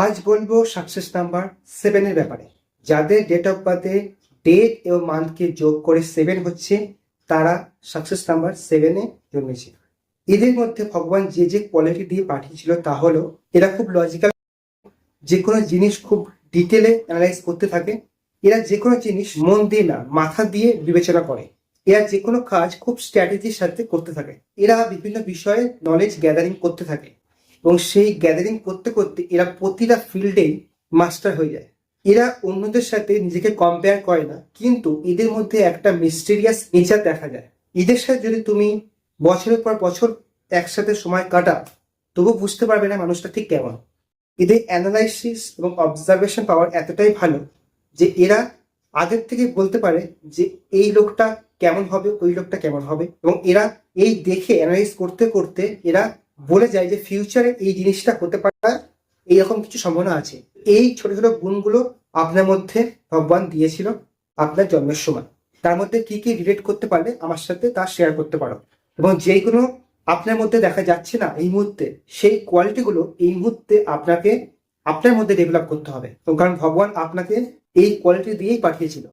আজ বলবো success number 7-এর ব্যাপারে। যাদের ডেট অফ বার্থে ডেট এবং মান্থকে যোগ করে 7 হচ্ছে, তারা সাকসেস নাম্বার 7-এ জন্মেছে। এদের মধ্যে ভগবান যে যে কোয়ালিটি দিয়ে পাঠিয়েছিল তা হলো, এরা খুব লজিক্যাল, যে কোনো জিনিস খুব ডিটেলে অ্যানালাইজ করতে থাকে। এরা যে কোনো জিনিস মন দিয়ে না, মাথা দিয়ে বিবেচনা করে। এরা যে কোনো কাজ খুব স্ট্র্যাটেজির সাথে করতে থাকে। এরা বিভিন্ন বিষয়ে নলেজ গ্যাদারিং করতে থাকে এবং সেই গ্যাদারিং করতে করতে এরা প্রতিটা ফিল্ডেই মাস্টার হয়ে যায়। এরা অন্যদের সাথে নিজেকে কম্পেয়ার করে না, কিন্তু এদের মধ্যে একটা মিস্টেরিয়াস নেচার দেখা যায়। এদের সাথে যদি তুমি বছরের পর বছর একসাথে সময় কাটাও, তবু বুঝতে পারবে না মানুষটা ঠিক কেমন। এদের অ্যানালাইসিস এবং অবজারভেশন পাওয়ার এতটাই ভালো যে এরা আগের থেকে বলতে পারে যে এই লোকটা কেমন হবে, ওই লোকটা কেমন হবে, এবং এরা এই দেখে অ্যানালাইজ করতে করতে এরা বলে যায় যে ফিউচারে এই জিনিসটা হতে পারে, এইরকম কিছু সম্ভাবনা আছে। এই ছোট ছোট গুণগুলো আপনার মধ্যে ভগবান দিয়েছিল আপনার জন্মের সময়। তার মধ্যে কি কি রিলেট করতে পারলে আমার সাথে তা শেয়ার করতে পারো, এবং যেইগুলো আপনার মধ্যে দেখা যাচ্ছে না এই মুহূর্তে, সেই কোয়ালিটিগুলো এই মুহূর্তে আপনাকে আপনার মধ্যে ডেভেলপ করতে হবে, কারণ ভগবান আপনাকে এই কোয়ালিটি দিয়েই পাঠিয়েছিল।